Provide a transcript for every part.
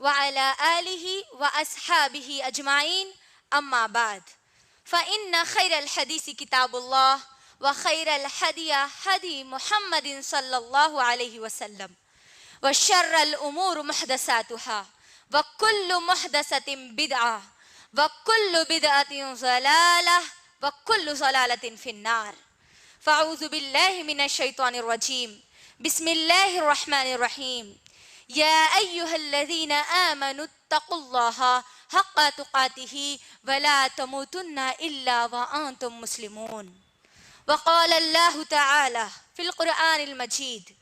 وعلى آله وأصحابه أجمعين أما بعد فإن خير الحديث كتاب الله وخير الهدي هدي محمد صلى الله عليه وسلم وشر الأمور محدثاتها وكل محدثة بدعة وكل بدعة ضلالة وكل ضلالة في النار فأعوذ بالله من الشيطان الرجيم بسم الله الرحمن الرحيم يا أيها الذين آمنوا اتقوا الله حق تقاته ولا تموتن إلا وأنتم مسلمون وقال الله تعالى في القرآن المجيد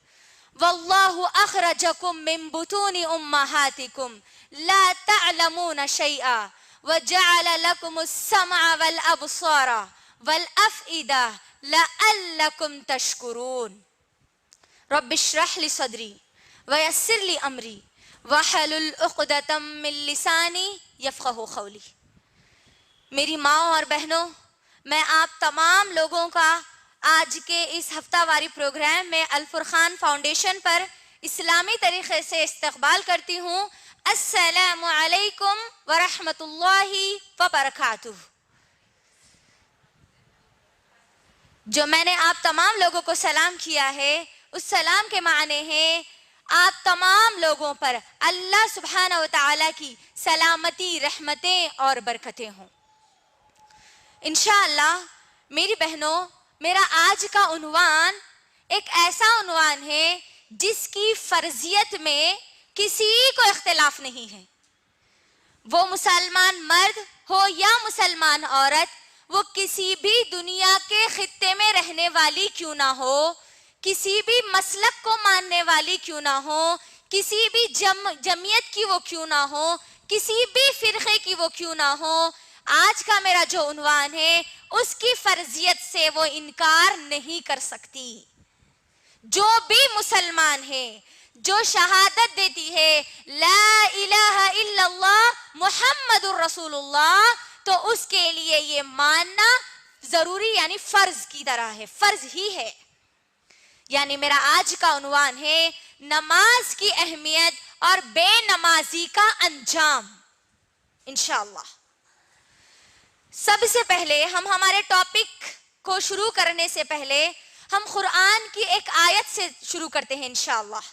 والله أخرجكم من بطون أمهاتكم لا تعلمون شيئا وجعل لكم السمع والأبصار والأفئدة لعلكم تشكرون رب اشرح لي صدري ويسر لي أمري واحلل عقدة من لساني يفقهوا قولي. میری ماں اور بہنوں، میں آپ تمام لوگوں کا آج کے اس ہفتہ واری پروگرام میں الفرقان فاؤنڈیشن پر اسلامی طریقے سے استقبال کرتی ہوں. السلام علیکم ورحمۃ اللہ وبرکاتہ. جو میں نے آپ تمام لوگوں کو سلام کیا ہے، اس سلام کے معنی ہیں آپ تمام لوگوں پر اللہ سبحانہ و تعالیٰ کی سلامتی، رحمتیں اور برکتیں ہوں. انشاءاللہ میری بہنوں، میرا آج کا عنوان ایک ایسا عنوان ہے جس کی فرضیت میں کسی کو اختلاف نہیں ہے. وہ مسلمان مرد ہو یا مسلمان عورت، وہ کسی بھی دنیا کے خطے میں رہنے والی کیوں نہ ہو، کسی بھی مسلک کو ماننے والی کیوں نہ ہو، کسی بھی جمعیت کی وہ کیوں نہ ہو، کسی بھی فرقے کی وہ کیوں نہ ہو، آج کا میرا جو عنوان ہے اس کی فرضیت سے وہ انکار نہیں کر سکتی. جو بھی مسلمان ہے، جو شہادت دیتی ہے لا الہ الا اللہ محمد الرسول اللہ، تو اس کے لیے یہ ماننا ضروری یعنی فرض کی طرح ہے، فرض ہی ہے. یعنی میرا آج کا عنوان ہے نماز کی اہمیت اور بے نمازی کا انجام انشاءاللہ. سب سے پہلے ہم ہمارے ٹاپک کو شروع کرنے سے پہلے ہم قرآن کی ایک آیت سے شروع کرتے ہیں انشاءاللہ.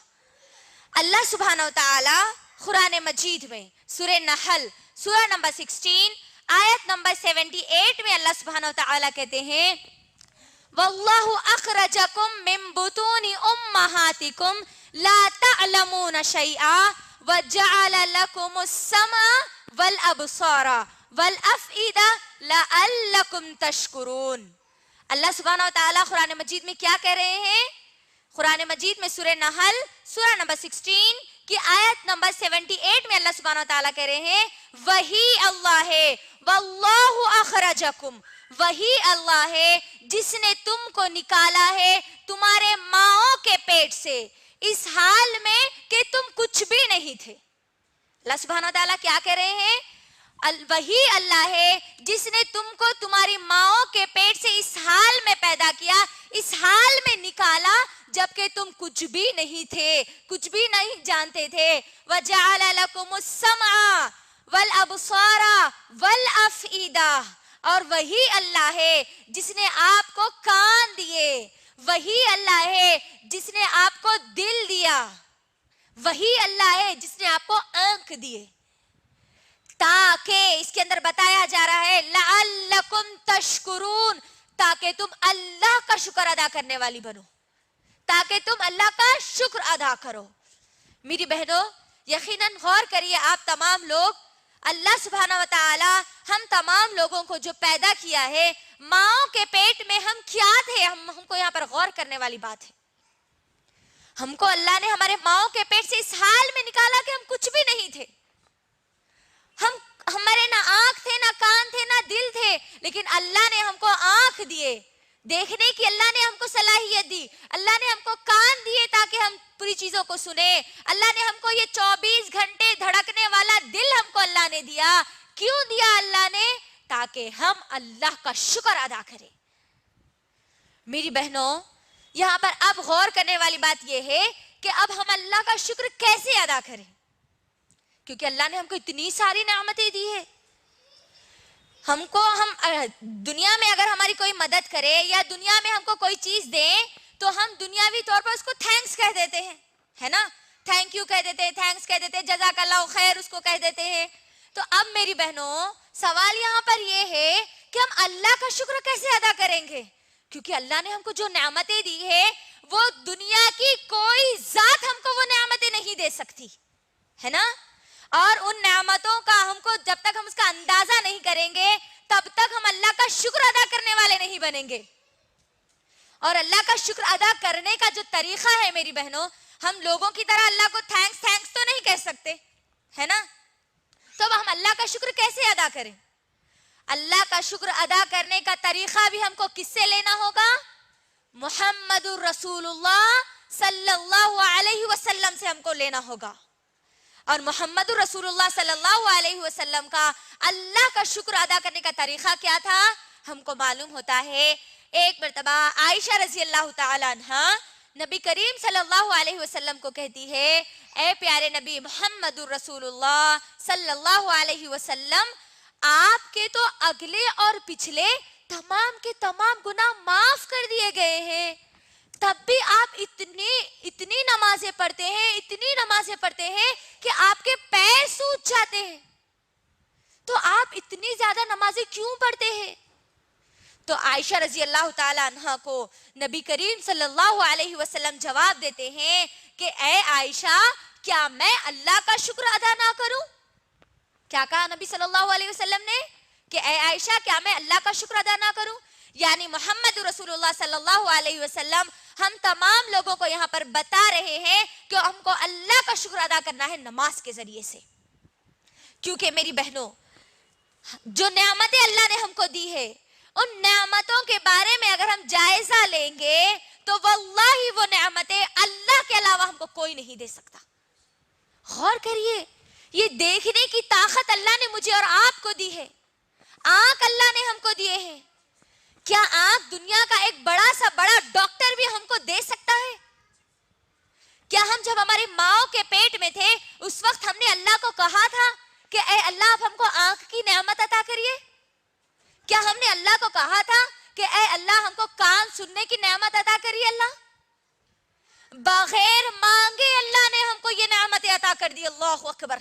اللہ سبحانہ و تعالی قرآن مجید میں سورہ نحل سورہ نمبر 16 آیت نمبر 78 میں اللہ سبحانہ و تعالی کہتے ہیں وَاللَّهُ أَخْرَجَكُم مِّن بُطُونِ أُمَّهَاتِكُمْ لَا تَعْلَمُونَ شَيْئًا وَجَعَلَ لَكُمُ السَّمْعَ وَالْأَبْصَارَ وَالْأَفْئِدَةَ لَعَلَّكُمْ تَشْكُرُونَ. اللہ سبحانہ و تعالیٰ قرآن مجید میں کیا کہہ رہے ہیں؟ قرآن مجید میں سورہ نحل سورہ نمبر 16 کی آیت نمبر 78 میں اللہ سبحانہ و تعالیٰ کہہ رہے ہیں وہی اللہ ہے وَاللَّهُ أَخْرَجَكُمْ، وہی اللہ ہے جس نے تم کو نکالا ہے تمہارے ماؤں کے پیٹ سے اس حال میں کہ تم کچھ بھی نہیں تھے. اللہ سبحانہ و تعالیٰ کیا کہہ رہے ہیں؟ وہی اللہ ہے جس نے تم کو تمہاری ماؤں کے پیٹ سے اس حال میں پیدا کیا، اس حال میں نکالا جبکہ تم کچھ بھی نہیں تھے، کچھ بھی نہیں جانتے تھے. وَجَعَلَ لَكُمُ السَّمْعَ وَالْأَبْصَارَ وَالْأَفْئِدَةَ، اور وہی اللہ ہے جس نے آپ کو کان دیے، وہی اللہ ہے جس نے آپ کو دل دیا، وہی اللہ ہے جس نے آپ کو آنکھ دیے، تاکہ اس کے اندر بتایا جا رہا ہے لعلکم تشکرون، تاکہ تم اللہ کا شکر ادا کرنے والی بنو، تاکہ تم اللہ کا شکر ادا کرو. میری بہنوں یقیناً غور کریے آپ تمام لوگ، اللہ سبحانہ و تعالی ہم تمام لوگوں کو جو پیدا کیا ہے، ماؤں کے پیٹ میں ہم کیا تھے، ہم کو یہاں پر غور کرنے والی بات ہے. ہم کو اللہ نے ہمارے ماؤں کے پیٹ سے اس حال میں نکالا کہ ہم کچھ بھی نہیں تھے. ہمارے نہ آنکھ تھے، نہ کان تھے، نہ دل تھے، لیکن اللہ نے ہم کو آنکھ دیے دیکھنے کی، اللہ نے ہم کو صلاحیت دی، اللہ نے ہم کو کان دیے تاکہ ہم پوری چیزوں کو سنیں، اللہ نے ہم کو یہ 24 گھنٹے دھڑکنے والا دل ہم کو اللہ نے دیا. کیوں دیا اللہ نے؟ تاکہ ہم اللہ کا شکر ادا کریں. میری بہنوں یہاں پر اب غور کرنے والی بات یہ ہے کہ اب ہم اللہ کا شکر کیسے ادا کریں، کیونکہ اللہ نے ہم کو اتنی ساری نعمتیں دی ہے. ہم دنیا میں اگر ہماری کوئی مدد کرے یا دنیا میں ہم کو کوئی چیز دے تو ہم دنیاوی طور پر اس کو تھینکس کہہ دیتے ہیں, ہے نا, تھینک یو کہہ دیتے ہیں, تھینکس کہہ دیتے ہیں, جزاک اللہ خیر اس کو کہہ دیتے ہیں. تو اب میری بہنوں سوال یہاں پر یہ ہے کہ ہم اللہ کا شکر کیسے ادا کریں گے, کیونکہ اللہ نے ہم کو جو نعمتیں دی ہے وہ دنیا کی کوئی ذات ہم کو وہ نعمتیں نہیں دے سکتی, ہے نا. اور ان نعمتوں کا ہم کو جب تک ہم اس کا اندازہ نہیں کریں گے تب تک ہم اللہ کا شکر ادا کرنے والے نہیں بنیں گے. اور اللہ کا شکر ادا کرنے کا جو طریقہ ہے میری بہنوں, ہم لوگوں کی طرح اللہ کو تھینکس تو نہیں کہہ سکتے, ہے نا. تو اب ہم اللہ کا شکر کیسے ادا کریں؟ اللہ کا شکر ادا کرنے کا طریقہ بھی ہم کو کس سے لینا ہوگا؟ محمد الرسول اللہ صلی اللہ علیہ وسلم سے ہم کو لینا ہوگا. اور محمد الرسول اللہ صلی اللہ علیہ وسلم کا اللہ کا شکر ادا کرنے کا طریقہ کیا تھا؟ ہم کو معلوم ہوتا ہے ایک مرتبہ عائشہ رضی اللہ تعالی عنہ نبی کریم صلی اللہ علیہ وسلم کو کہتی ہے, اے پیارے نبی محمد الرسول اللہ صلی اللہ علیہ وسلم, آپ کے تو اگلے اور پچھلے تمام کے تمام گناہ معاف کر دیے گئے ہیں, تب بھی آپ اتنی نمازیں پڑھتے ہیں کہ آپ کے پیر سوج جاتے ہیں. تو آپ اتنی زیادہ نمازیں کیوں پڑھتے ہیں؟ تو عائشہ رضی اللہ تعالی عنہ کو نبی کریم صلی اللہ علیہ وسلم جواب دیتے ہیں کہ اے عائشہ, کیا میں اللہ کا شکر ادا نہ کروں؟ کیا کہا نبی صلی اللہ علیہ وسلم نے کہ اے عائشہ, کیا میں اللہ کا شکر ادا نہ کروں؟ یعنی محمد رسول اللہ صلی اللہ علیہ وسلم ہم تمام لوگوں کو یہاں پر بتا رہے ہیں کہ ہم کو اللہ کا شکر ادا کرنا ہے نماز کے ذریعے سے. کیونکہ میری بہنوں جو نعمتیں اللہ نے ہم کو دی ہے ان نعمتوں کے بارے میں اگر ہم جائزہ لیں گے تو واللہ وہ نعمتیں اللہ کے علاوہ ہم کو کوئی نہیں دے سکتا. غور کریے, یہ دیکھنے کی طاقت اللہ نے مجھے اور آپ کو دی ہے, آنکھ اللہ نے ہم کو دیے ہیں. کیا آنکھ دنیا کا ایک بڑا ڈاکٹر بھی ہم کو دے سکتا ہے؟ کیا ہم جب ہماری ماں کے پیٹ میں تھے اس وقت ہم نے اللہ کو کہا تھا کہ اے اللہ آپ ہم کو آنکھ کی نعمت عطا کریے؟ کیا ہم نے اللہ کو کہا تھا کہ اے اللہ ہم کو کان سننے کی نعمت عطا کریے؟ اللہ بغیر مانگے اللہ نے ہم کو یہ نعمت عطا کر دی. اللہ اکبر.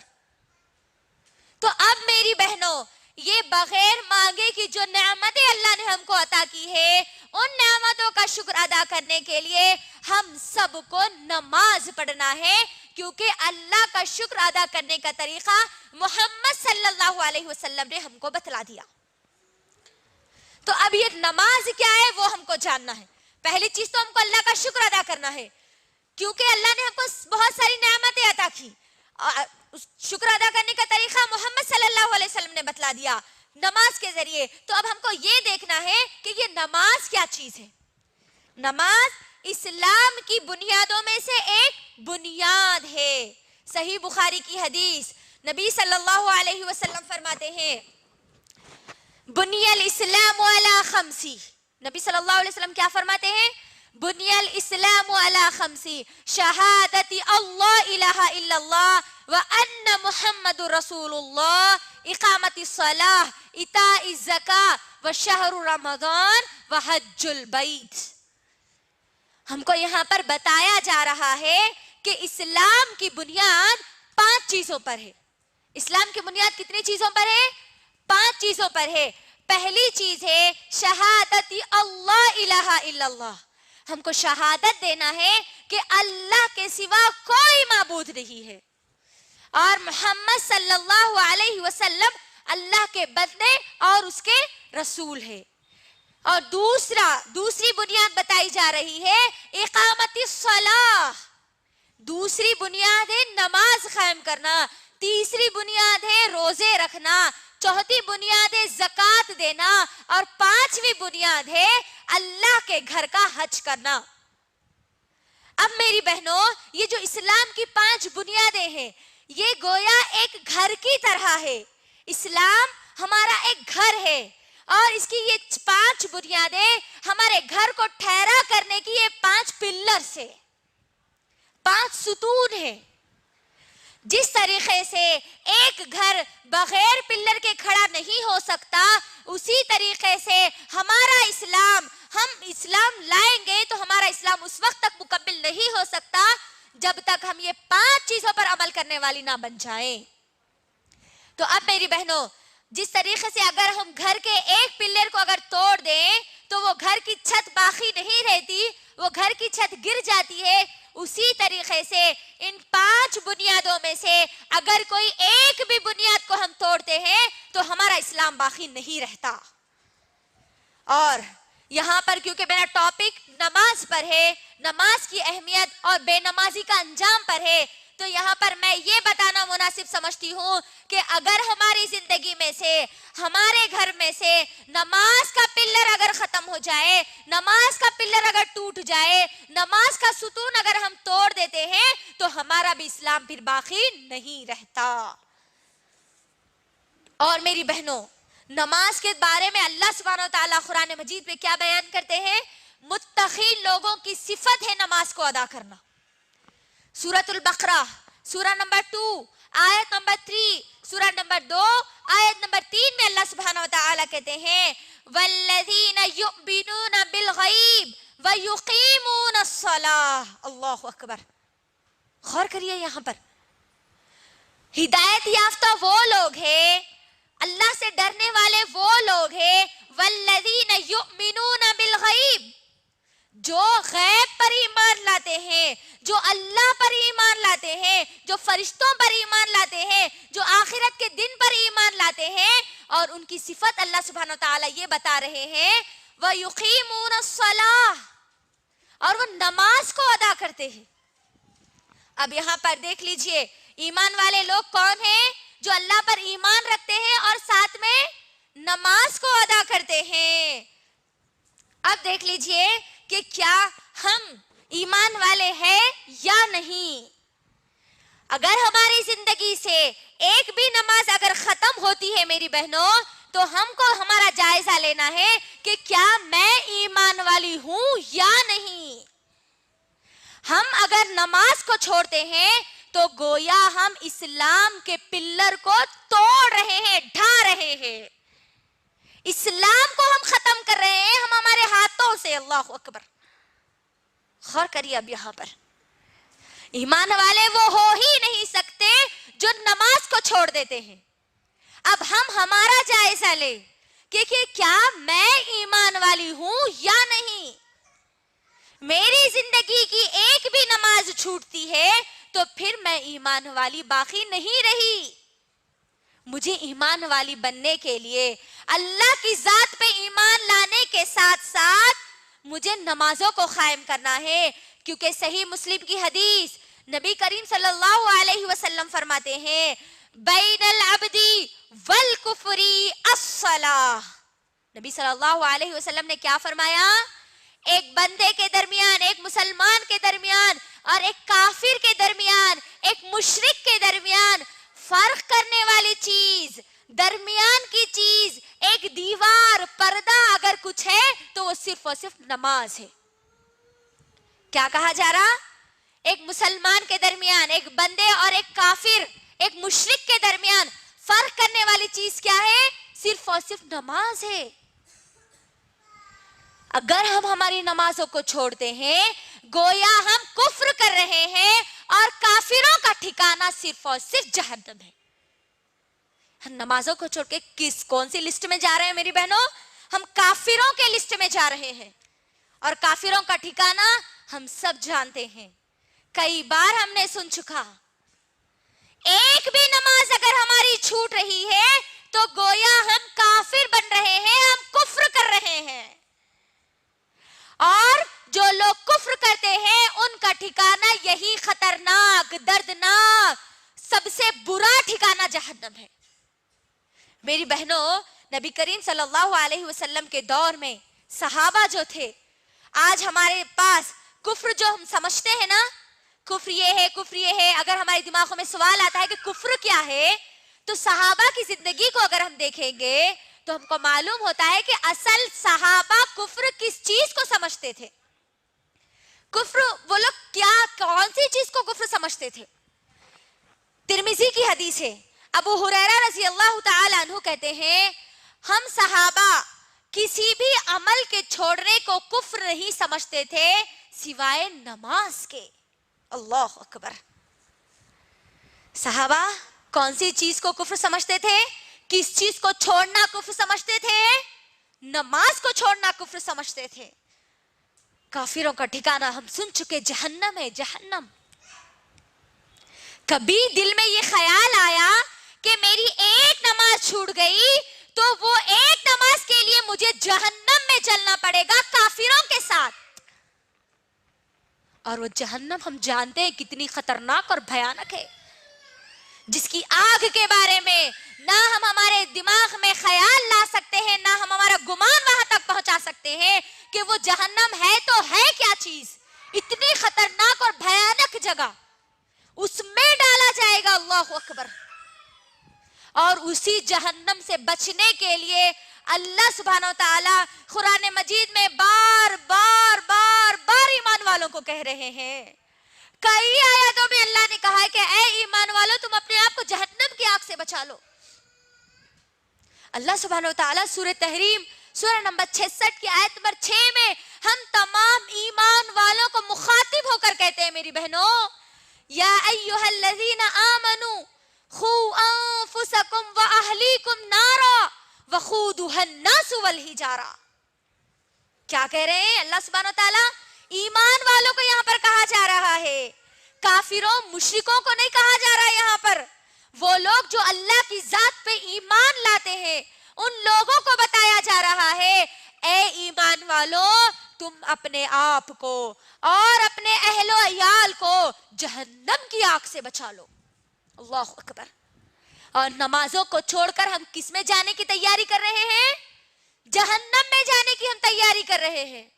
تو اب میری بہنوں یہ بغیر مانگے کی جو نعمتیں اللہ نے ہم کو عطا کی ہے ان نعمتوں کا شکر ادا کرنے کے لیے ہم سب کو نماز پڑھنا ہے, کیونکہ اللہ کا شکر ادا کرنے کا طریقہ محمد صلی اللہ علیہ وسلم نے ہم کو بتلا دیا. تو اب یہ نماز کیا ہے وہ ہم کو جاننا ہے. پہلی چیز تو ہم کو اللہ کا شکر ادا کرنا ہے, کیونکہ اللہ نے ہم کو بہت ساری نعمتیں عطا کی. شکر ادا کرنے کا طریقہ محمد صلی اللہ علیہ وسلم نے بتلا دیا نماز کے ذریعے. تو اب ہم کو یہ دیکھنا ہے کہ یہ نماز کیا چیز ہے. نماز اسلام کی بنیادوں میں سے ایک بنیاد ہے. صحیح بخاری کی حدیث, نبی صلی اللہ علیہ وسلم فرماتے ہیں بنی الاسلام علی خمسی. نبی صلی اللہ علیہ وسلم کیا فرماتے ہیں؟ بنی الاسلام علی خمسی شہادت اللہ الہ الا اللہ وان محمد رسول اللہ اقامت الصلاۃ ایتاء الزکاۃ وشہر رمضان وحج البیت. ہم کو یہاں پر بتایا جا رہا ہے کہ اسلام کی بنیاد 5 چیزوں پر ہے. اسلام کی بنیاد کتنی چیزوں پر ہے؟ 5 چیزوں پر ہے. پہلی چیز ہے شہادت اللہ الہ الا اللہ. ہم کو شہادت دینا ہے کہ اللہ کے سوا کوئی معبود نہیں ہے اور محمد صلی اللہ علیہ وسلم اللہ کے بندے اور اس کے رسول ہے. اور دوسری بنیاد بتائی جا رہی ہے اقامت الصلاۃ. دوسری بنیاد ہے نماز قائم کرنا. تیسری بنیاد ہے روزے رکھنا. چوتھی بنیاد ہے زکوٰۃ دینا. اور 5ویں بنیاد ہے اللہ کے گھر کا حج کرنا. اب میری بہنوں یہ جو اسلام کی 5 بنیادیں ہیں یہ گویا ایک گھر کی طرح ہے. اسلام ہمارا ایک گھر ہے اور اس کی یہ 5 بنیادیں ہمارے گھر کو ٹھہرا کرنے کی یہ 5 پلرز ہے, 5 ستون ہیں. جس طریقے سے ایک گھر بغیر پلر کے کھڑا نہیں ہو سکتا، اسی طریقے سے ہمارا اسلام، ہم اسلام لائیں گے تو ہمارا اسلام اس وقت تک مکمل نہیں ہو سکتا جب تک ہم یہ 5 چیزوں پر عمل کرنے والی نہ بن جائیں۔ تو اب میری بہنوں، جس طریقے سے اگر ہم گھر کے ایک پلر کو اگر توڑ دیں تو وہ گھر کی چھت باقی نہیں رہتی، وہ گھر کی چھت گر جاتی ہے، اسی طریقے سے ان 5 بنیادوں میں سے اگر کوئی ایک بھی بنیاد کو ہم توڑتے ہیں تو ہمارا اسلام باقی نہیں رہتا۔ اور یہاں پر کیونکہ میرا ٹاپک نماز پر ہے، نماز کی اہمیت اور بے نمازی کا انجام پر ہے، تو یہاں پر میں یہ بتانا مناسب سمجھتی ہوں کہ اگر ہماری زندگی میں سے، ہمارے گھر میں سے نماز کا پلر اگر ختم ہو جائے، نماز کا پلر اگر ٹوٹ جائے، نماز کا ستون اگر ہم توڑ دیتے ہیں تو ہمارا بھی اسلام پھر باقی نہیں رہتا۔ اور میری بہنوں، نماز کے بارے میں اللہ سبحانہ وتعالیٰ قرآن مجید میں کیا بیان کرتے ہیں؟ متقی لوگوں کی صفت ہے نماز کو ادا کرنا۔ سورۃ البقرہ سورہ نمبر 2 آیت نمبر 3، سورہ نمبر 2 آیت نمبر 3 میں اللہ سبحانہ وتعالیٰ کہتے ہیں والذین یؤمنون بالغیب ویقیمون الصلاۃ۔ اللہ اکبر، غور کریے، یہاں پر ہدایت یافتہ وہ لوگ ہیں، اللہ سے ڈرنے والے وہ لوگ ہیں، والذین یؤمنون بالغیب، جو غیب پر ایمان لاتے ہیں، جو اللہ پر ایمان لاتے ہیں، جو فرشتوں پر ایمان لاتے ہیں، جو آخرت کے دن پر ایمان لاتے ہیں۔ اور ان کی صفت اللہ سبحانہ وتعالیٰ یہ بتا رہے ہیں وَيُقِيمُونَ الصَّلَاةَ، اور وہ نماز کو ادا کرتے ہیں۔ اب یہاں پر دیکھ لیجئے ایمان والے لوگ کون ہیں؟ جو اللہ پر ایمان رکھتے ہیں اور ساتھ میں نماز کو ادا کرتے ہیں۔ اب دیکھ لیجئے کہ کیا ہم ایمان والے ہیں یا نہیں۔ اگر ہماری زندگی سے ایک بھی نماز اگر ختم ہوتی ہے میری بہنوں، تو ہم کو ہمارا جائزہ لینا ہے کہ کیا میں ایمان والی ہوں یا نہیں۔ ہم اگر نماز کو چھوڑتے ہیں تو گویا ہم اسلام کے پلر کو توڑ رہے ہیں، ڈھا رہے ہیں، اسلام کو ہم ختم کر رہے ہیں ہم ہمارے ہاتھوں سے۔ اللہ اکبر، غور کریے اب یہاں پر ایمان والے وہ ہو ہی نہیں سکتے جو نماز کو چھوڑ دیتے ہیں۔ اب ہم ہمارا جائزہ لیں کہ کیا میں ایمان والی ہوں یا نہیں۔ میری زندگی کی ایک بھی نماز چھوٹتی ہے تو پھر میں ایمان والی باقی نہیں رہی۔ مجھے ایمان والی بننے کے لیے اللہ کی ذات پہ ایمان لانے کے ساتھ ساتھ مجھے نمازوں کو قائم کرنا ہے، کیونکہ صحیح مسلم کی حدیث نبی کریم صلی اللہ علیہ وسلم فرماتے ہیں بین العبد والکفر الصلاۃ۔ نبی صلی اللہ علیہ وسلم نے کیا فرمایا؟ ایک بندے کے درمیان، ایک مسلمان کے درمیان اور ایک کافر کے درمیان، ایک مشرک کے درمیان فرق کرنے والی چیز، درمیان کی چیز، ایک دیوار، پردہ اگر کچھ ہے تو وہ صرف اور صرف نماز ہے۔ کیا کہا جا رہا؟ ایک مسلمان کے درمیان، ایک بندے اور ایک کافر، ایک مشرک کے درمیان فرق کرنے والی چیز کیا ہے؟ صرف اور صرف نماز ہے۔ اگر ہم ہماری نمازوں کو چھوڑتے ہیں گویا ہم کفر کر رہے ہیں، اور کافروں کا ٹھکانہ صرف اور صرف جہنم ہے۔ ہم نمازوں کو چھوڑ کے کون سی لسٹ میں جا رہے ہیں میری بہنوں؟ ہم کافروں کے لسٹ میں جا رہے ہیں، اور کافروں کا ٹھکانہ ہم سب جانتے ہیں، کئی بار ہم نے سن چکا۔ ایک بھی نماز اگر ہماری چھوٹ رہی ہے تو گویا ہم کافر بن رہے ہیں، ہم کفر کر رہے ہیں۔ اور جو لوگ کفر کرتے ہیں ان کا ٹھکانہ یہی خطرناک، دردناک، سب سے برا ٹھکانہ جہنم ہے۔ میری بہنوں، نبی کریم صلی اللہ علیہ وسلم کے دور میں صحابہ جو تھے، آج ہمارے پاس کفر جو ہم سمجھتے ہیں نا، کفر یہ ہے، کفر یہ ہے، اگر ہمارے دماغوں میں سوال آتا ہے کہ کفر کیا ہے، تو صحابہ کی زندگی کو اگر ہم دیکھیں گے تو ہم کو معلوم ہوتا ہے کہ اصل صحابہ کفر کس چیز کو سمجھتے تھے۔ کفر وہ لوگ کون سی چیز کو کفر سمجھتے تھے؟ ترمذی کی حدیث ہے، ابو ہریرہ رضی اللہ تعالی عنہ کہتے ہیں ہم صحابہ کسی بھی عمل کے چھوڑنے کو کفر نہیں سمجھتے تھے سوائے نماز کے. اللہ اکبر. صحابہ کون سی چیز کو کفر سمجھتے تھے؟ کس چیز کو چھوڑنا کفر سمجھتے تھے؟ نماز کو چھوڑنا کفر سمجھتے تھے. کافروں کا ٹھکانہ ہم سن چکے جہنم ہے، جہنم. کبھی دل میں یہ خیال آیا کہ میری ایک نماز چھوٹ گئی تو وہ ایک نماز کے لیے مجھے جہنم میں چلنا پڑے گا کافروں کے ساتھ؟ اور وہ جہنم ہم جانتے ہیں کتنی خطرناک اور بھیانک ہے، جس کی آگ کے بارے میں نہ ہم ہمارے دماغ میں خیال لا سکتے ہیں، نہ ہم ہمارا گمان وہاں تک پہنچا سکتے ہیں کہ وہ جہنم ہے تو ہے کیا چیز. اتنی خطرناک اور بھیانک جگہ اس میں ڈالا جائے گا. اللہ اکبر. اور اسی جہنم سے بچنے کے لیے اللہ سبحانہ وتعالی قرآن مجید میں بار بار بار بار ایمان والوں کو کہہ رہے ہیں. کئی آیاتوں میں اللہ نے کہا ہے کہ اے ایمان والو تم اپنے آپ کو جہنم کی آگ سے بچا لو. اللہ سبحانہ وتعالی سورہ تحریم سورہ نمبر 66 کی آیت نمبر 6 میں ہم تمام ایمان والوں کو مخاطب ہو کر کہتے ہیں میری بہنوں یا ایھا الذین آمنوا قوا انفسکم واہلیکم نارا وقودھا الناس والحجارہ. کیا کہہ رہے ہیں اللہ سبحانہ وتعالی؟ ایمان والوں کو یہاں پر کہا جا رہا ہے، کافروں مشرکوں کو نہیں کہا جا رہا ہے. یہاں پر وہ لوگ جو اللہ کی ذات پہ ایمان لاتے ہیں ان لوگوں کو بتایا جا رہا ہے اے ایمان والو تم اپنے آپ کو اور اپنے اہل و عیال کو جہنم کی آگ سے بچا لو. اللہ اکبر. اور نمازوں کو چھوڑ کر ہم کس میں جانے کی تیاری کر رہے ہیں؟ جہنم میں جانے کی ہم تیاری کر رہے ہیں.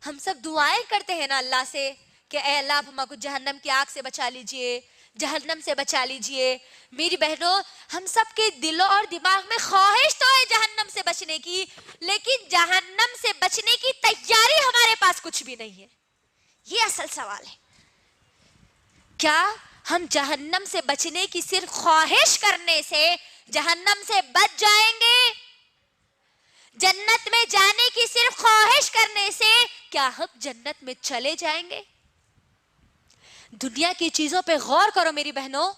ہم سب دعائیں کرتے ہیں نا اللہ سے کہ اے اللہ آپ ہم کو جہنم کی آگ سے بچا لیجئے، جہنم سے بچا لیجئے. میری بہنوں ہم سب کے دلوں اور دماغ میں خواہش تو ہے جہنم سے بچنے کی، لیکن جہنم سے بچنے کی تیاری ہمارے پاس کچھ بھی نہیں ہے. یہ اصل سوال ہے. کیا ہم جہنم سے بچنے کی صرف خواہش کرنے سے جہنم سے بچ جائیں گے؟ جنت میں جانے کی صرف خواہش کرنے سے کیا ہم جنت میں چلے جائیں گے؟ دنیا کی چیزوں پہ غور کرو میری بہنوں.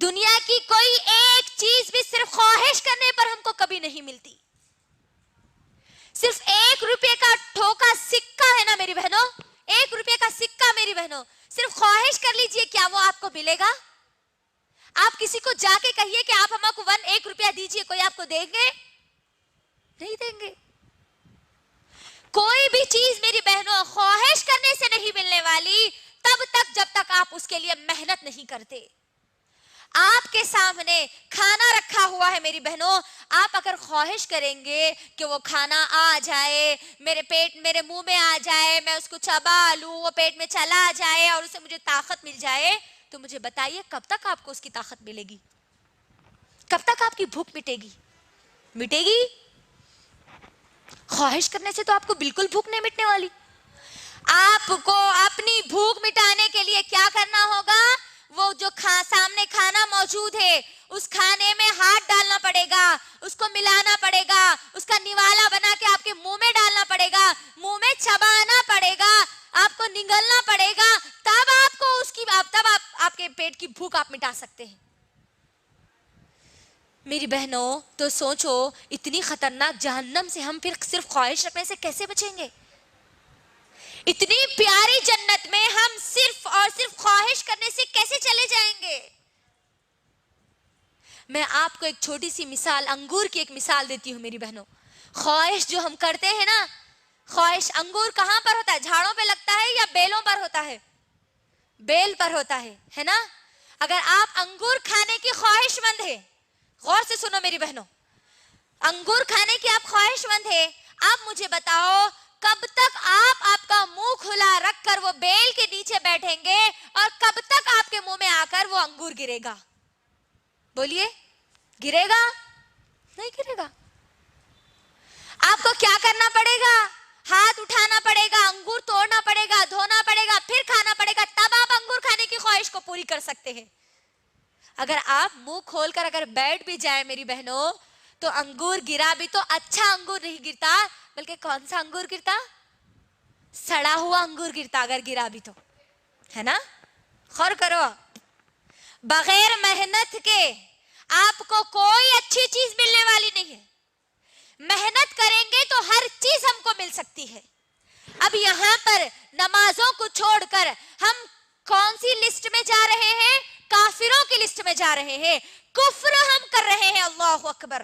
دنیا کی کوئی ایک چیز بھی صرف خواہش کرنے پر ہم کو کبھی نہیں ملتی. صرف 1 روپے کا ٹھوکا سکہ ہے نا میری بہنوں، 1 روپے کا سکہ میری بہنوں، صرف خواہش کر لیجئے کیا وہ آپ کو ملے گا؟ آپ کسی کو جا کے کہیے کہ آپ ہم کو 1 روپیہ دیجئے، کوئی آپ کو دیں گے؟ نہیں دیں گے. کوئی بھی چیز میری بہنوں خواہش کرنے سے نہیں ملنے والی تب تک جب تک آپ اس کے لیے محنت نہیں کرتے. آپ کے سامنے کھانا رکھا ہوا ہے میری بہنوں، آپ اگر خواہش کریں گے کہ وہ کھانا آ جائے میرے منہ میں آ جائے، میں اس کو چبا لوں، وہ پیٹ میں چلا جائے اور اسے مجھے طاقت مل جائے، تو مجھے بتائیے کب تک آپ کو اس کی طاقت ملے گی؟ کب تک آپ کی بھوک مٹے گی؟ مٹے گی؟ خواہش کرنے سے تو آپ کو بالکل بھوک نہیں مٹنے والی. آپ کو اپنی بھوک مٹانے کے لیے کیا کرنا ہوگا؟ وہ جو سامنے کھانا موجود ہے اس کھانے میں ہاتھ ڈالنا پڑے گا، اس کو ملانا پڑے گا، اس کا نوالا بنا کے آپ کے منہ میں ڈالنا پڑے گا، منہ میں چبانا پڑے گا، آپ کو نگلنا پڑے گا، تب آپ کو آپ کے پیٹ کی بھوک آپ مٹا سکتے ہیں. میری بہنوں تو سوچو اتنی خطرناک جہنم سے ہم پھر صرف خواہش رکھنے سے کیسے بچیں گے؟ اتنی پیاری جنت میں ہم صرف اور صرف خواہش کرنے سے کیسے چلے جائیں گے؟ میں آپ کو ایک چھوٹی سی مثال، انگور کی ایک مثال دیتی ہوں میری بہنوں. خواہش جو ہم کرتے ہیں نا، خواہش انگور کہاں پر ہوتا ہے؟ جھاڑوں پہ لگتا ہے یا بیلوں پر ہوتا ہے؟ بیل پر ہوتا ہے نا. اگر آپ انگور کھانے کی خواہش مند ہے، غور سے سنو میری بہنوں، انگور کھانے کی آپ خواہش مند ہے، آپ مجھے بتاؤ کب تک آپ کا منہ کھلا رکھ کر وہ بیل کے نیچے بیٹھیں گے اور کب تک آپ کے منہ میں آ کر وہ انگور گرے گا؟ بولیے، گرے گا؟ نہیں گرے گا. آپ کو کیا کرنا پڑے گا؟ ہاتھ اٹھانا پڑے گا، انگور توڑنا پڑے گا، دھونا پڑے گا، پھر کھانا پڑے گا، تب آپ انگور کھانے کی خواہش کو پوری کر سکتے ہیں. اگر آپ منہ کھول کر اگر بیٹھ بھی جائیں میری بہنوں تو انگور گرا بھی تو اچھا انگور نہیں گرتا، بلکہ کون سا انگور گرتا؟ سڑا ہوا انگور گرتا اگر گرا بھی تو، ہے نا؟ غور کرو، بغیر محنت کے آپ کو کوئی اچھی چیز ملنے والی نہیں ہے. محنت کریں گے تو ہر چیز ہم کو مل سکتی ہے. اب یہاں پر نمازوں کو چھوڑ کر ہم کون سی لسٹ میں جا رہے ہیں؟ کافروں کی لسٹ میں جا رہے ہیں، کفر ہم کر رہے ہیں. اللہ اکبر.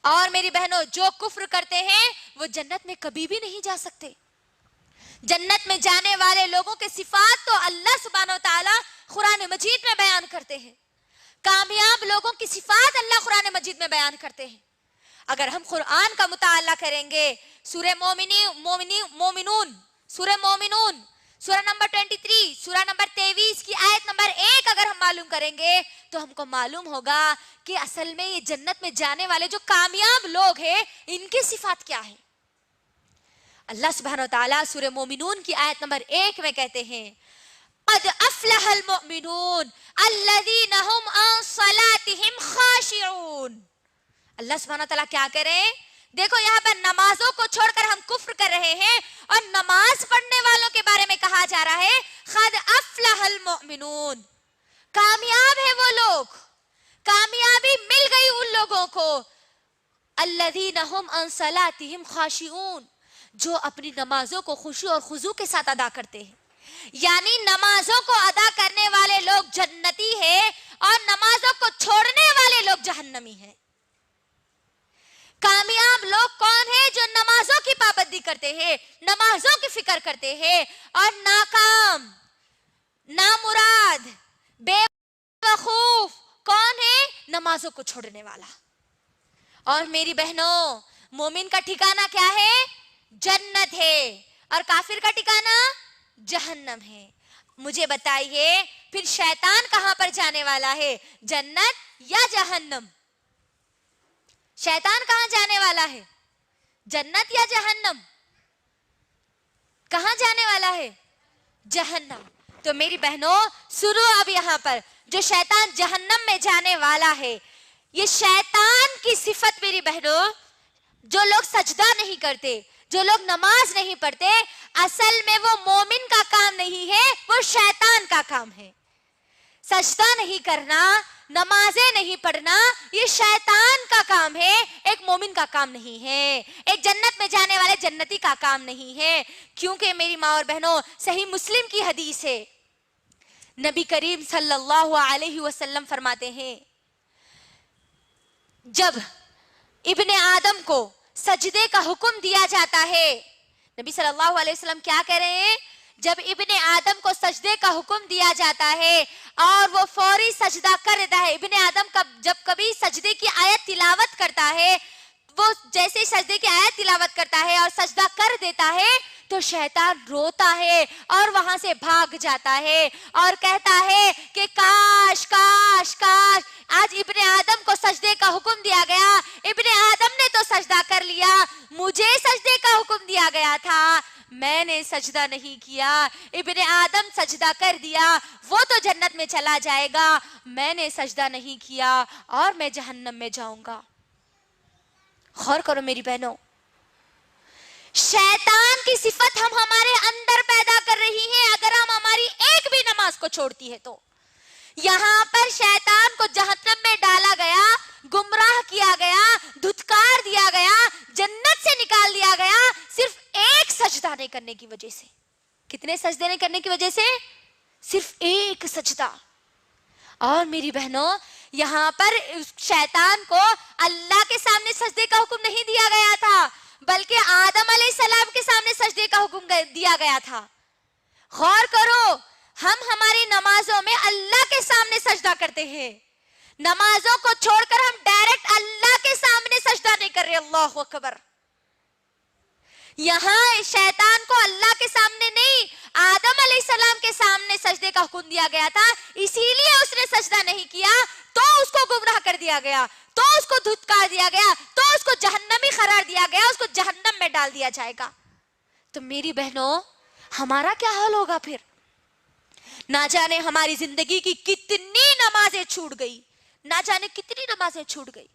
اور میری بہنوں، جو کفر کرتے ہیں وہ جنت میں کبھی بھی نہیں جا سکتے. جنت میں جانے والے لوگوں کے صفات تو اللہ سبحانہ و تعالی قرآن مجید میں بیان کرتے ہیں. کامیاب لوگوں کی صفات اللہ قرآن مجید میں بیان کرتے ہیں. اگر ہم قرآن کا مطالعہ کریں گے، سورہ مومنون، سورہ مومنون، سورہ نمبر 23، سورہ نمبر 23 کی آیت نمبر 1 اگر ہم معلوم کریں گے تو ہم کو معلوم ہوگا کہ اصل میں یہ جنت میں جانے والے جو کامیاب لوگ ہیں ان کی صفات کیا ہے. اللہ سبحانہ وتعالی سورہ مومنون کی آیت نمبر 1 میں کہتے ہیں قد افلح المؤمنون الذین هم عن صلاتهم خاشعون. اللہ سبحانہ وتعالی کیا کریں؟ دیکھو یہاں پر نمازوں کو چھوڑ کر ہم کفر کر رہے ہیں اور نماز پڑھنے والوں کے بارے میں کہا جا رہا ہے قد افلح المؤمنون. کامیاب ہے وہ لوگ، کامیابی مل گئی ان لوگوں کو الذین هم عن صلاتهم خاشعون، جو اپنی نمازوں کو خشوع اور خضوع کے ساتھ ادا کرتے ہیں. یعنی نمازوں کو ادا کرنے والے لوگ جنتی ہیں اور نمازوں کو چھوڑنے والے لوگ جہنمی ہیں. کامیاب لوگ کون ہیں؟ جو نمازوں کی پابندی کرتے ہیں، نمازوں کی فکر کرتے ہیں. اور ناکام، نامراد، بے وقوف کون ہے؟ نمازوں کو چھوڑنے والا. اور میری بہنوں، مومن کا ٹھکانہ کیا ہے؟ جنت ہے، اور کافر کا ٹھکانہ جہنم ہے. مجھے بتائیے پھر شیطان کہاں پر جانے والا ہے؟ جنت یا جہنم؟ شیطان کہاں جانے والا ہے؟ جنت یا جہنم؟ کہاں جانے والا ہے؟ جہنم. تو میری بہنوں سنو، اب یہاں پر جو شیطان جہنم میں جانے والا ہے، یہ شیطان کی صفت میری بہنوں، جو لوگ سجدہ نہیں کرتے، جو لوگ نماز نہیں پڑھتے، اصل میں وہ مومن کا کام نہیں ہے، وہ شیطان کا کام ہے. سجدہ نہیں کرنا، نمازیں نہیں پڑھنا، یہ شیطان کا کام ہے، ایک مومن کا کام نہیں ہے، ایک جنت میں جانے والے جنتی کا کام نہیں ہے. کیونکہ میری ماں اور بہنوں صحیح مسلم کی حدیث ہے، نبی کریم صلی اللہ علیہ وسلم فرماتے ہیں جب ابن آدم کو سجدے کا حکم دیا جاتا ہے، نبی صلی اللہ علیہ وسلم کیا کہہ رہے ہیں؟ جب ابن آدم کو سجدے کا حکم دیا جاتا ہے اور وہ فوری سجدہ کر دیتا ہے. ابن آدم جب کبھی سجدے کی آیت تلاوت کرتا ہے، وہ جیسے سجدے کی آیت تلاوت کرتا ہے اور سجدہ کر دیتا ہے تو شیطان روتا ہے اور وہاں سے بھاگ جاتا ہے اور کہتا ہے کہ کاش کاش کاش آج ابن آدم کو سجدے کا حکم دیا گیا، ابن آدم نے تو سجدہ کر لیا، مجھے سجدے کا حکم دیا گیا تھا، میں نے سجدہ نہیں کیا. ابن آدم سجدہ کر دیا، وہ تو جنت میں چلا جائے گا، میں نے سجدہ نہیں کیا اور میں جہنم میں جاؤں گا. غور کرو میری بہنوں، شیطان کی صفت ہم ہمارے اندر پیدا کر رہی ہیں اگر ہم ہماری ایک بھی نماز کو چھوڑتی ہے تو. یہاں پر شیطان کو جہنم میں ڈالا گیا، گمراہ کیا گیا، دھتکار دیا گیا، جنت سے نکال دیا گیا صرف ایک سجدہ نہیں کرنے کی وجہ سے. کتنے سجدے نہیں کرنے کی وجہ سے؟ صرف ایک سجدہ. اور میری بہنوں یہاں پر شیطان کو اللہ کے سامنے سجدے کا حکم نہیں دیا گیا تھا، بلکہ آدم علیہ السلام کے سامنے سجدے کا حکم دیا گیا تھا. غور کرو، ہم ہماری نمازوں میں اللہ کے سامنے سجدہ کرتے ہیں، نمازوں کو چھوڑ کر ہم ڈائریکٹ اللہ کے سامنے سجدہ نہیں کر رہے. اللہ اکبر. یہاں شیطان کو اللہ کے سامنے نہیں، آدم علیہ السلام کے سامنے سجدے کا حکم دیا گیا تھا، اسی لیے اس نے سجدہ نہیں کیا تو اس کو گمراہ کر دیا گیا، تو اس کو دھتکار دیا گیا، تو اس کو جہنمی قرار دیا گیا، اس کو جہنم میں ڈال دیا جائے گا. تو میری بہنوں ہمارا کیا حال ہوگا پھر؟ نہ جانے ہماری زندگی کی کتنی نمازیں چھوٹ گئی، نہ جانے کتنی نمازیں چھوٹ گئی.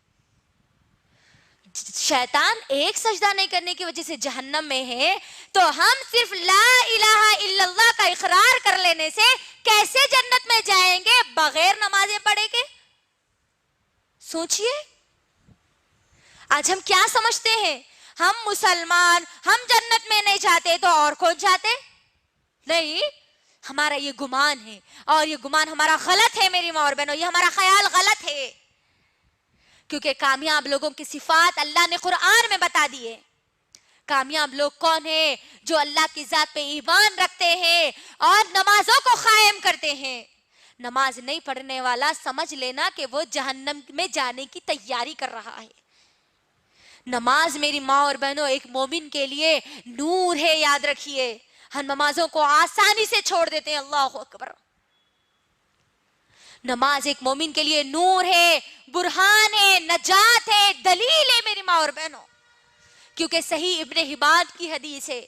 شیطان ایک سجدہ نہیں کرنے کی وجہ سے جہنم میں ہے، تو ہم صرف لا الہ الا اللہ کا اقرار کر لینے سے کیسے جنت میں جائیں گے بغیر نمازیں پڑھے کے؟ سوچئے. آج ہم کیا سمجھتے ہیں؟ ہم مسلمان، ہم جنت میں نہیں جاتے تو اور کون جاتے؟ نہیں، ہمارا یہ گمان ہے، اور یہ گمان ہمارا غلط ہے میری ماں اور بہنوں، یہ ہمارا خیال غلط ہے. کیونکہ کامیاب لوگوں کی صفات اللہ نے قرآن میں بتا دی ہے. کامیاب لوگ کون ہیں؟ جو اللہ کی ذات پہ ایمان رکھتے ہیں اور نمازوں کو قائم کرتے ہیں. نماز نہیں پڑھنے والا سمجھ لینا کہ وہ جہنم میں جانے کی تیاری کر رہا ہے. نماز میری ماں اور بہنوں ایک مومن کے لیے نور ہے، یاد رکھیے. ہم نمازوں کو آسانی سے چھوڑ دیتے ہیں. اللہ اکبر. نماز ایک مومن کے لیے نور ہے، برہان ہے، نجات ہے، دلیل ہے میری ماں اور بہنوں. کیونکہ صحیح ابن حبان کی حدیث ہے،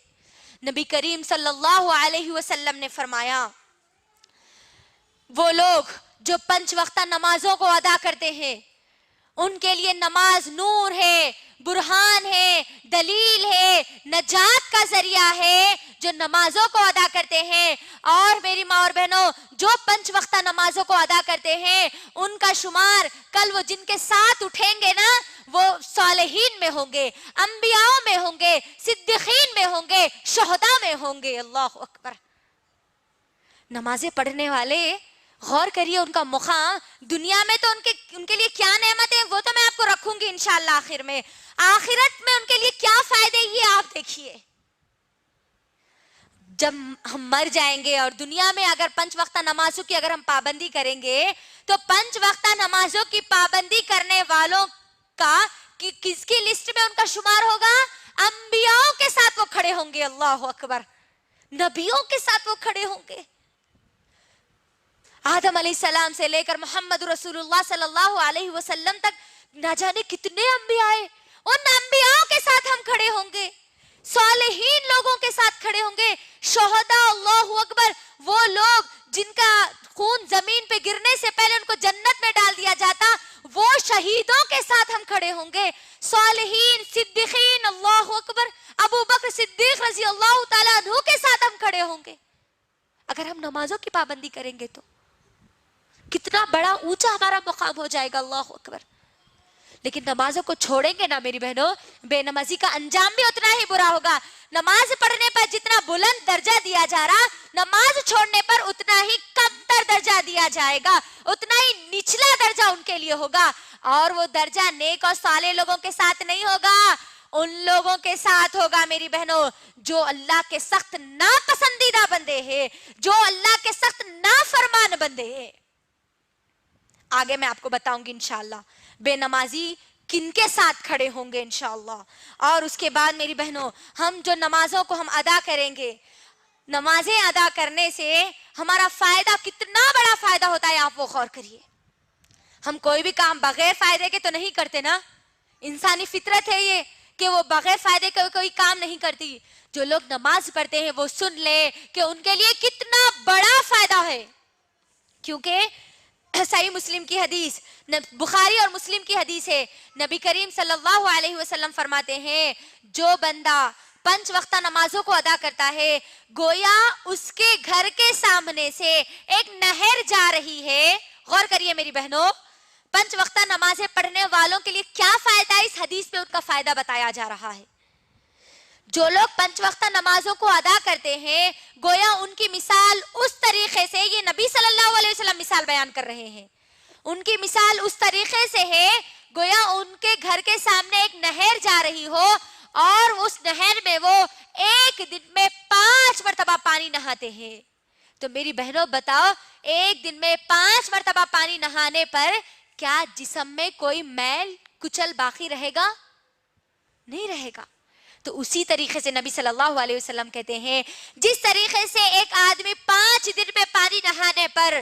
نبی کریم صلی اللہ علیہ وسلم نے فرمایا وہ لوگ جو 5 وقتہ نمازوں کو ادا کرتے ہیں ان کے لیے نماز نور ہے، برہان ہے، دلیل ہے، نجات کا ذریعہ ہے جو نمازوں کو ادا کرتے ہیں. اور میری ماں اور بہنوں، جو 5 وقتہ نمازوں کو ادا کرتے ہیں ان کا شمار کل وہ جن کے ساتھ اٹھیں گے نا، وہ صالحین میں ہوں گے، انبیاء میں ہوں گے، صدیقین میں ہوں گے، شہداء میں ہوں گے. اللہ اکبر. نمازیں پڑھنے والے غور کریے، ان کا مقام دنیا میں تو ان کے لیے کیا نعمت ہے وہ تو میں آپ کو رکھوں گی انشاءاللہ آخر میں. آخرت میں ان کے لیے کیا فائدے یہ آپ دیکھیے. جب ہم مر جائیں گے اور دنیا میں اگر 5 وقتہ نمازوں کی اگر ہم پابندی کریں گے تو 5 وقتہ نمازوں کی پابندی کرنے والوں کا کس کی لسٹ میں ان کا شمار ہوگا؟ انبیاء کے ساتھ وہ کھڑے ہوں گے. اللہ اکبر. نبیوں کے ساتھ وہ کھڑے ہوں گے. آدم علیہ السلام سے لے کر محمد رسول اللہ صلی اللہ علیہ وسلم تک نہ جانے کتنے انبیاء آئے، ان انبیاء کے ساتھ ہم کھڑے ہوں گے، صالحین لوگوں کے ساتھ کھڑے ہوں گے، شہداء. اللہ اکبر. وہ لوگ جن کا خون زمین پہ گرنے سے پہلے ان کو جنت میں ڈال دیا جاتا، وہ شہیدوں کے ساتھ ہم کھڑے ہوں گے، صالحین، صدیقین. اللہ اکبر. ابو بکر صدیق رضی اللہ تعالیٰ عنہ کے ساتھ ہم کھڑے ہوں گے. اگر ہم نمازوں کی پابندی کریں گے تو کتنا بڑا اونچا ہمارا مقام ہو جائے گا. اللہ اکبر. لیکن نمازوں کو چھوڑیں گے نا میری بہنوں، بے نمازی کا انجام بھی اتنا ہی برا ہوگا. نماز پڑھنے پر جتنا بلند درجہ دیا جا رہا، نماز چھوڑنے پر اتنا ہی کمتر درجہ دیا جائے گا، اتنا ہی نچلا درجہ ان کے لیے ہوگا. اور وہ درجہ نیک اور صالح لوگوں کے ساتھ نہیں ہوگا، ان لوگوں کے ساتھ ہوگا میری بہنوں جو اللہ کے سخت ناپسندیدہ بندے ہیں، جو اللہ کے سخت نافرمان بندے ہیں. آگے میں آپ کو بتاؤں گی انشاءاللہ بے نمازی کن کے ساتھ کھڑے ہوں گے انشاءاللہ. اور اس کے بعد میری بہنوں، ہم جو نمازوں کو ہم ادا کریں گے، نمازیں ادا کرنے سے ہمارا فائدہ کتنا بڑا فائدہ ہوتا ہے آپ وہ غور کریے. ہم کوئی بھی کام بغیر فائدے کے تو نہیں کرتے نا، انسانی فطرت ہے یہ کہ وہ بغیر فائدے کے کوئی کام نہیں کرتی. جو لوگ نماز پڑھتے ہیں وہ سن لے کہ ان کے لیے کتنا بڑا فائدہ ہے. کیونکہ صحیح مسلم کی حدیث، بخاری اور مسلم کی حدیث ہے، نبی کریم صلی اللہ علیہ وسلم فرماتے ہیں جو بندہ 5 وقتہ نمازوں کو ادا کرتا ہے گویا اس کے گھر کے سامنے سے ایک نہر جا رہی ہے. غور کریے میری بہنوں، 5 وقتہ نمازیں پڑھنے والوں کے لیے کیا فائدہ ہے، اس حدیث میں ان کا فائدہ بتایا جا رہا ہے. جو لوگ 5 وقتہ نمازوں کو ادا کرتے ہیں گویا ان کی مثال اس طریقے سے، یہ نبی صلی اللہ علیہ وسلم مثال بیان کر رہے ہیں، ان کی مثال اس طریقے سے ہے گویا ان کے گھر کے سامنے ایک نہر جا رہی ہو اور اس نہر میں وہ ایک دن میں 5 مرتبہ پانی نہاتے ہیں. تو میری بہنوں بتاؤ، ایک دن میں 5 مرتبہ پانی نہانے پر کیا جسم میں کوئی میل کچل باقی رہے گا؟ نہیں رہے گا. تو اسی طریقے سے نبی صلی اللہ علیہ وسلم کہتے ہیں جس طریقے سے ایک آدمی 5 دن میں پانی نہانے پر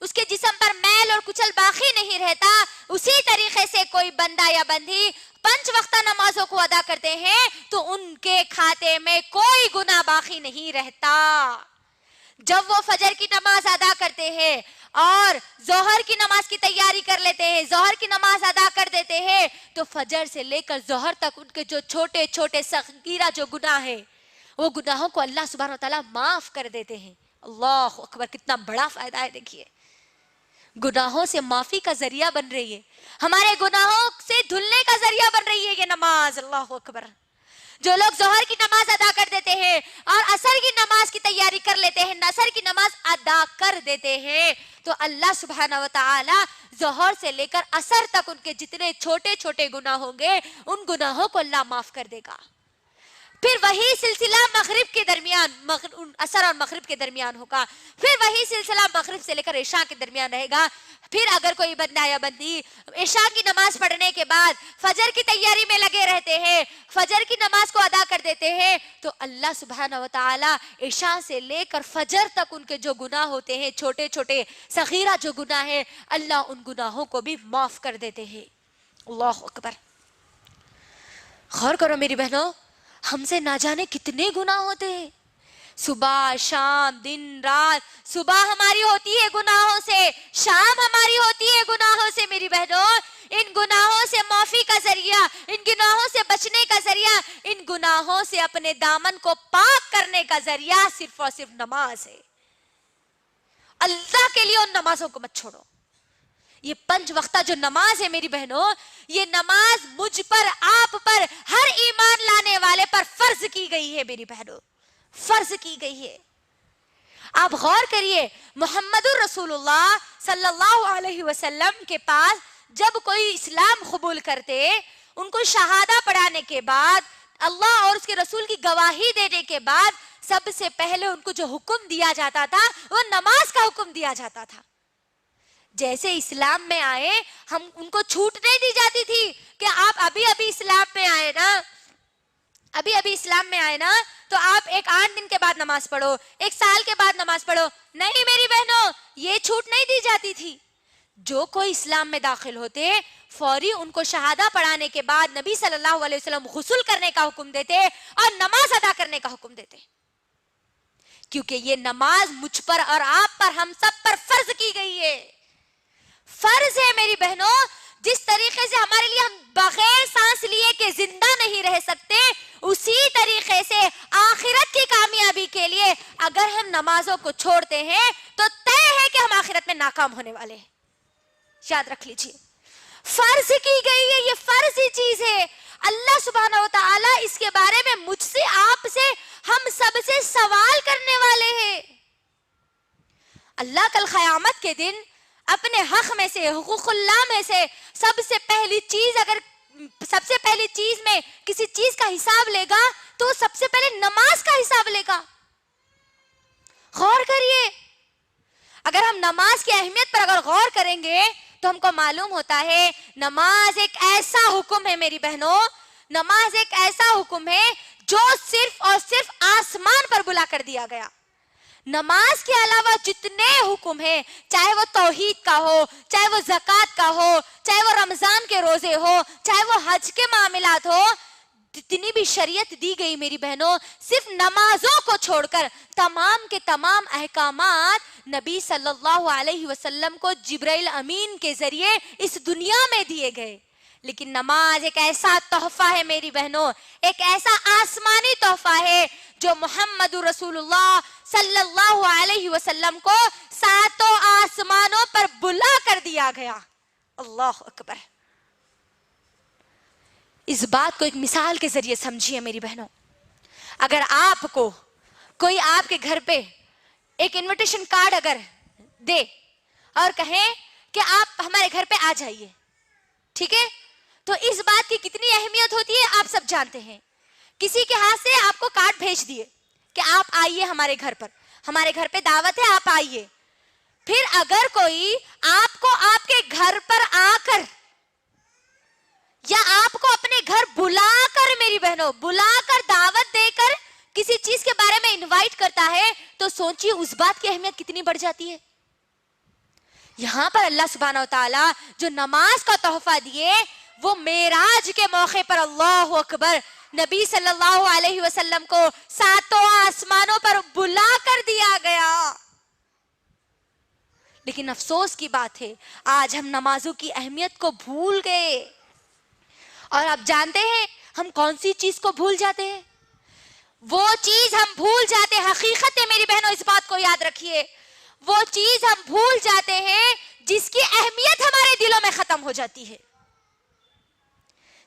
اس کے جسم پر میل اور کچل باقی نہیں رہتا، اسی طریقے سے کوئی بندہ یا بندی 5 وقتہ نمازوں کو ادا کرتے ہیں تو ان کے کھاتے میں کوئی گناہ باقی نہیں رہتا. جب وہ فجر کی نماز ادا کرتے ہیں اور ظہر کی نماز کی تیاری کر لیتے ہیں، ظہر کی نماز ادا کر دیتے ہیں، تو فجر سے لے کر ظہر تک ان کے جو چھوٹے چھوٹے صغیرہ جو گناہ ہیں، وہ گناہوں کو اللہ سبحانہ وتعالیٰ معاف کر دیتے ہیں۔ اللہ اکبر، کتنا بڑا فائدہ ہے، دیکھیے گناہوں سے معافی کا ذریعہ بن رہی ہے، ہمارے گناہوں سے دھلنے کا ذریعہ بن رہی ہے یہ نماز۔ اللہ اکبر، جو لوگ ظہر کی نماز ادا کر دیتے ہیں اور عصر کی نماز کی تیاری کر لیتے ہیں، عصر کی نماز ادا کر دیتے ہیں، تو اللہ سبحانہ وتعالی ظہر سے لے کر عصر تک ان کے جتنے چھوٹے چھوٹے گناہ ہوں گے ان گناہوں کو اللہ معاف کر دے گا۔ پھر وہی سلسلہ مغرب کے درمیان، عصر اور مغرب کے درمیان ہوگا، پھر وہی سلسلہ مغرب سے لے کر عشاء کے درمیان رہے گا۔ پھر اگر کوئی بندہ یا بندی عشاء کی نماز پڑھنے کے بعد فجر کی تیاری میں لگے رہتے ہیں، فجر کی نماز کو ادا کر دیتے ہیں، تو اللہ سبحانہ وتعالی عشاء سے لے کر فجر تک ان کے جو گناہ ہوتے ہیں، چھوٹے چھوٹے صغیرہ جو گناہ ہیں، اللہ ان گناہوں کو بھی معاف کر دیتے ہیں۔ اللہ اکبر، غور کرو میری بہنوں، ہم سے نہ جانے کتنے گناہ ہوتے ہیں، صبح شام دن رات، صبح ہماری ہوتی ہے گناہوں سے، شام ہماری ہوتی ہے گناہوں سے۔ میری بہنوں، ان گناہوں سے معافی کا ذریعہ، ان گناہوں سے بچنے کا ذریعہ، ان گناہوں سے اپنے دامن کو پاک کرنے کا ذریعہ صرف اور صرف نماز ہے۔ اللہ کے لیے ان نمازوں کو مت چھوڑو۔ یہ 5 وقتہ جو نماز ہے میری بہنوں، یہ نماز مجھ پر، آپ پر، ہر ایمان لانے والے پر فرض کی گئی ہے میری بہنوں، فرض کی گئی ہے۔ آپ غور کریے، محمد الرسول اللہ صلی اللہ علیہ وسلم کے پاس جب کوئی اسلام قبول کرتے، ان کو شہادہ پڑھانے کے بعد، اللہ اور اس کے رسول کی گواہی دینے کے بعد، سب سے پہلے ان کو جو حکم دیا جاتا تھا وہ نماز کا حکم دیا جاتا تھا۔ جیسے اسلام میں آئے، ہم ان کو چھوٹ نہیں دی جاتی تھی کہ آپ ابھی اسلام میں آئے نا، ابھی اسلام میں آئے نا، تو آپ 8 دن کے بعد نماز پڑھو، 1 سال کے بعد نماز پڑھو۔ نہیں میری بہنوں، یہ چھوٹ نہیں دی جاتی تھی۔ جو کوئی اسلام میں داخل ہوتے، فوری ان کو شہادہ پڑھانے کے بعد نبی صلی اللہ علیہ وسلم غسل کرنے کا حکم دیتے اور نماز ادا کرنے کا حکم دیتے، کیونکہ یہ نماز مجھ پر اور آپ پر، ہم سب پر فرض کی گئی ہے، فرض ہے میری بہنوں۔ جس طریقے سے ہمارے لیے ہم بغیر سانس لیے کہ زندہ نہیں رہ سکتے، اسی طریقے سے آخرت کی کامیابی کے لیے اگر ہم نمازوں کو چھوڑتے ہیں تو طے ہے کہ ہم آخرت میں ناکام ہونے والے ہیں۔ یاد رکھ لیجئے، فرض کی گئی ہے، یہ فرضی چیز ہے۔ اللہ سبحانہ وتعالی اس کے بارے میں مجھ سے، آپ سے، ہم سب سے سوال کرنے والے ہیں۔ اللہ کل قیامت کے دن اپنے حق میں سے، حقوق اللہ میں سے سب سے پہلی چیز میں کسی چیز کا حساب لے گا تو سب سے پہلے نماز کا حساب لے گا۔ غور کریے، اگر ہم نماز کی اہمیت پر اگر غور کریں گے تو ہم کو معلوم ہوتا ہے نماز ایک ایسا حکم ہے میری بہنوں، نماز ایک ایسا حکم ہے جو صرف اور صرف آسمان پر بلا کر دیا گیا۔ نماز کے علاوہ جتنے حکم ہیں، چاہے وہ توحید کا ہو، چاہے وہ زکوٰۃ کا ہو، چاہے وہ رمضان کے روزے ہو، چاہے وہ حج کے معاملات ہو، جتنی بھی شریعت دی گئی میری بہنوں، صرف نمازوں کو چھوڑ کر تمام کے تمام احکامات نبی صلی اللہ علیہ وسلم کو جبرائیل امین کے ذریعے اس دنیا میں دیے گئے۔ لیکن نماز ایک ایسا تحفہ ہے میری بہنوں، ایک ایسا آسمانی تحفہ ہے جو محمد رسول اللہ صلی اللہ علیہ وسلم کو 7 آسمانوں پر بلا کر دیا گیا۔ اللہ اکبر، اس بات کو ایک مثال کے ذریعے سمجھیے میری بہنوں۔ اگر آپ کو کوئی آپ کے گھر پہ ایک انویٹیشن کارڈ اگر دے اور کہیں کہ آپ ہمارے گھر پہ آ جائیے، ٹھیک ہے، تو اس بات کی کتنی اہمیت ہوتی ہے آپ سب جانتے ہیں۔ کسی کے ہاتھ سے آپ کو کارڈ بھیج دیے کہ آپ آئیے ہمارے گھر پر، ہمارے گھر پہ دعوت ہے، آپ آئیے۔ پھر اگر کوئی آپ کو آپ کے گھر پر آ کر یا آپ کو اپنے گھر بلا کر میری بہنوں، بلا کر دعوت دے کر کسی چیز کے بارے میں انوائٹ کرتا ہے، تو سوچیے اس بات کی اہمیت کتنی بڑھ جاتی ہے۔ یہاں پر اللہ سبحانہ وتعالی جو نماز کا تحفہ دیے، وہ معراج کے موقع پر اللہ اکبر نبی صلی اللہ علیہ وسلم کو ساتوں آسمانوں پر بلا کر دیا گیا. لیکن افسوس کی بات ہے آج ہم نمازوں کی اہمیت کو بھول گئے. اور آپ جانتے ہیں ہم کون سی چیز کو بھول جاتے ہیں؟ وہ چیز ہم بھول جاتے ہیں، حقیقت ہے میری بہنوں اس بات کو یاد رکھیے، وہ چیز ہم بھول جاتے ہیں جس کی اہمیت ہمارے دلوں میں ختم ہو جاتی ہے.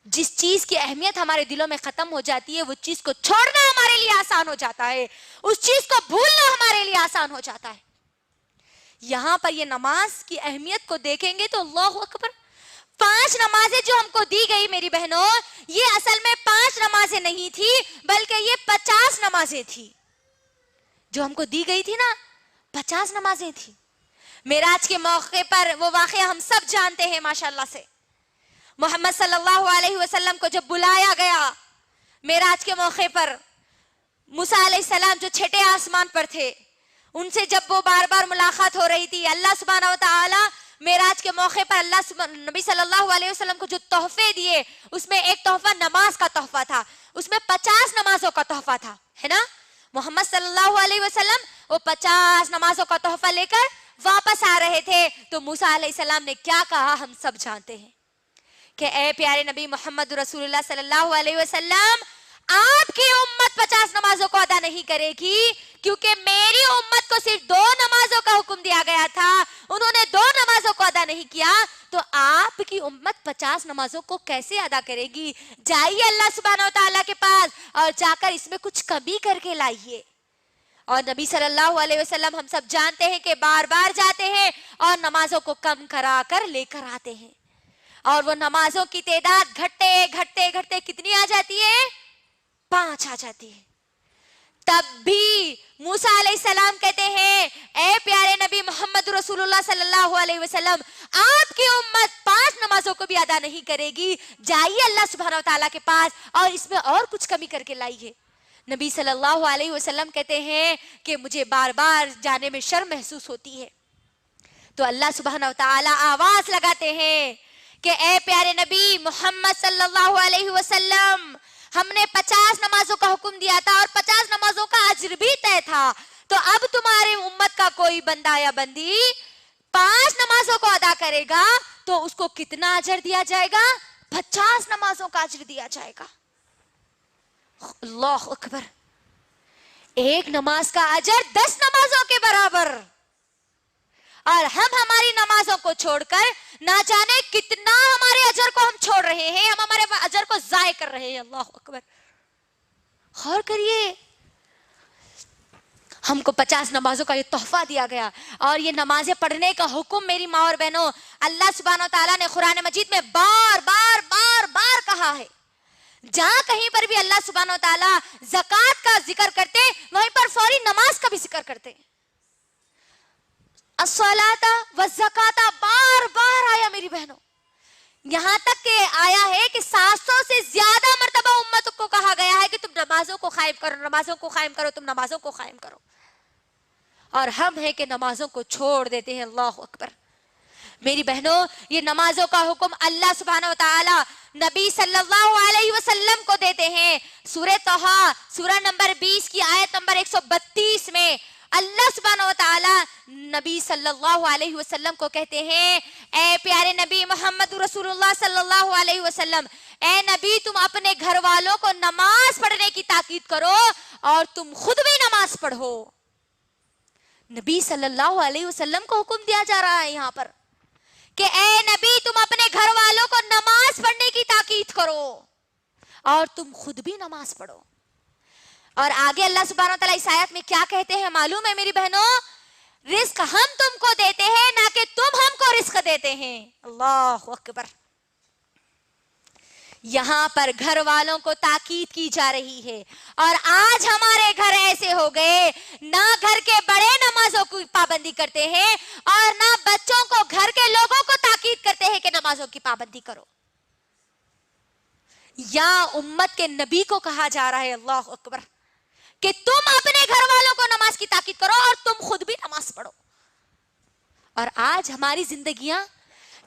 جس چیز کی اہمیت ہمارے دلوں میں ختم ہو جاتی ہے وہ چیز کو چھوڑنا ہمارے لیے آسان ہو جاتا ہے، اس چیز کو بھولنا ہمارے لیے آسان ہو جاتا ہے. یہاں پر یہ نماز کی اہمیت کو دیکھیں گے تو اللہ اکبر، 5 نمازیں جو ہم کو دی گئی میری بہنوں، یہ اصل میں 5 نمازیں نہیں تھی بلکہ یہ 50 نمازیں تھی. جو ہم کو دی گئی تھی نا 50 نمازیں تھی. معراج کے موقع پر وہ واقعہ ہم سب جانتے ہیں ماشاءاللہ سے. محمد صلی اللہ علیہ وسلم کو جب بلایا گیا معراج کے موقع پر، موسیٰ علیہ السلام جو چھٹے آسمان پر تھے ان سے جب وہ بار بار ملاقات ہو رہی تھی، اللہ سبحانہ و تعالی معراج کے موقع پر نبی صلی اللہ علیہ وسلم کو جو تحفے دیے اس میں ایک تحفہ نماز کا تحفہ تھا، اس میں 50 نمازوں کا تحفہ تھا، ہے نا. محمد صلی اللہ علیہ وسلم وہ 50 نمازوں کا تحفہ لے کر واپس آ رہے تھے تو موسیٰ علیہ السلام نے کیا کہا ہم سب جانتے ہیں کہ اے پیارے نبی محمد رسول اللہ صلی اللہ علیہ وسلم، آپ کی امت 50 نمازوں کو ادا نہیں کرے گی کیونکہ میری امت کو صرف 2 نمازوں کا حکم دیا گیا تھا، انہوں نے 2 نمازوں کو ادا نہیں کیا، تو آپ کی امت 50 نمازوں کو کیسے ادا کرے گی؟ جائیے اللہ سبحانہ و تعالیٰ کے پاس اور جا کر اس میں کچھ کمی کر کے لائیے. اور نبی صلی اللہ علیہ وسلم ہم سب جانتے ہیں کہ بار بار جاتے ہیں اور نمازوں کو کم کرا کر لے کر آتے ہیں، اور وہ نمازوں کی تعداد گھٹتے گھٹتے گھٹتے کتنی آ جاتی ہے؟ 5 آ جاتی ہے. تب بھی موسیٰ علیہ السلام کہتے ہیں اے پیارے نبی محمد رسول اللہ صلی اللہ علیہ وسلم، آپ کی امت 5 نمازوں کو بھی ادا نہیں کرے گی، جائیے اللہ سبحانہ و تعالیٰ کے پاس اور اس میں اور کچھ کمی کر کے لائیے. نبی صلی اللہ علیہ وسلم کہتے ہیں کہ مجھے بار بار جانے میں شرم محسوس ہوتی ہے. تو اللہ سبحانہ و تعالیٰ آواز لگاتے ہیں کہ اے پیارے نبی محمد صلی اللہ علیہ وسلم، ہم نے 50 نمازوں کا حکم دیا تھا اور 50 نمازوں کا اجر بھی طے تھا، تو اب تمہاری امت کا کوئی بندہ یا بندی 5 نمازوں کو ادا کرے گا تو اس کو کتنا اجر دیا جائے گا؟ 50 نمازوں کا اجر دیا جائے گا. اللہ اکبر، ایک نماز کا اجر 10 نمازوں کے برابر، اور ہم ہماری نمازوں کو چھوڑ کر نہ جانے کتنا ہمارے اجر کو ہم چھوڑ رہے ہیں، ہم ہمارے اجر کو ضائع کر رہے ہیں. اللہ اکبر، غور کریے، ہم کو 50 نمازوں کا یہ تحفہ دیا گیا اور یہ نمازیں پڑھنے کا حکم میری ماں اور بہنوں اللہ سبحانہ و تعالیٰ نے قرآن مجید میں بار بار بار بار کہا ہے. جہاں کہیں پر بھی اللہ سبحانہ و تعالیٰ زکوٰۃ کا ذکر کرتے وہیں پر فوری نماز کا بھی ذکر کرتے. الصلاۃ والزکوٰۃ بار بار آیا میری بہنوں، یہاں تک کہ آیا ہے کہ 700 سے زیادہ مرتبہ امت کو کہا گیا ہے کہ تم نمازوں کو قائم کرو، نمازوں کو قائم کرو، تم نمازوں کو قائم کرو. اور ہم ہیں کہ نمازوں کو چھوڑ دیتے ہیں. اللہ اکبر. میری بہنوں، یہ نمازوں کا حکم اللہ سبحانہ و تعالی نبی صلی اللہ علیہ وسلم کو دیتے ہیں. سورہ طہ سورہ نمبر 20 کی آیت نمبر 132 میں اللہ سبحانہ و تعالی نبی صلی اللہ علیہ وسلم کو کہتے ہیں اے پیارے نبی محمد رسول اللہ صلی اللہ علیہ وسلم، اے نبی تم اپنے گھر والوں کو نماز پڑھنے کی تاکید کرو اور تم خود بھی نماز پڑھو. نبی صلی اللہ علیہ وسلم کو حکم دیا جا رہا ہے یہاں پر کہ اے نبی تم اپنے گھر والوں کو نماز پڑھنے کی تاکید کرو اور تم خود بھی نماز پڑھو. اور آگے اللہ سبحانہ وتعالی اس آیت میں کیا کہتے ہیں معلوم ہے میری بہنوں؟ رزق ہم تم کو دیتے ہیں نہ کہ تم ہم کو رزق دیتے ہیں. اللہ اکبر. یہاں پر گھر والوں کو تاکید کی جا رہی ہے اور آج ہمارے گھر ایسے ہو گئے نہ گھر کے بڑے نمازوں کی پابندی کرتے ہیں اور نہ بچوں کو گھر کے لوگوں کو تاکید کرتے ہیں کہ نمازوں کی پابندی کرو. یا امت کے نبی کو کہا جا رہا ہے اللہ اکبر کہ تم اپنے گھر والوں کو نماز کی تاکید کرو اور تم خود بھی نماز پڑھو. اور آج ہماری زندگیاں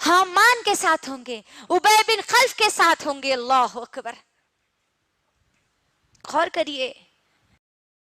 حامان کے ساتھ ہوں گے, ابی بن خلف کے ساتھ ہوں گے. اللہ اکبر. غور کریے,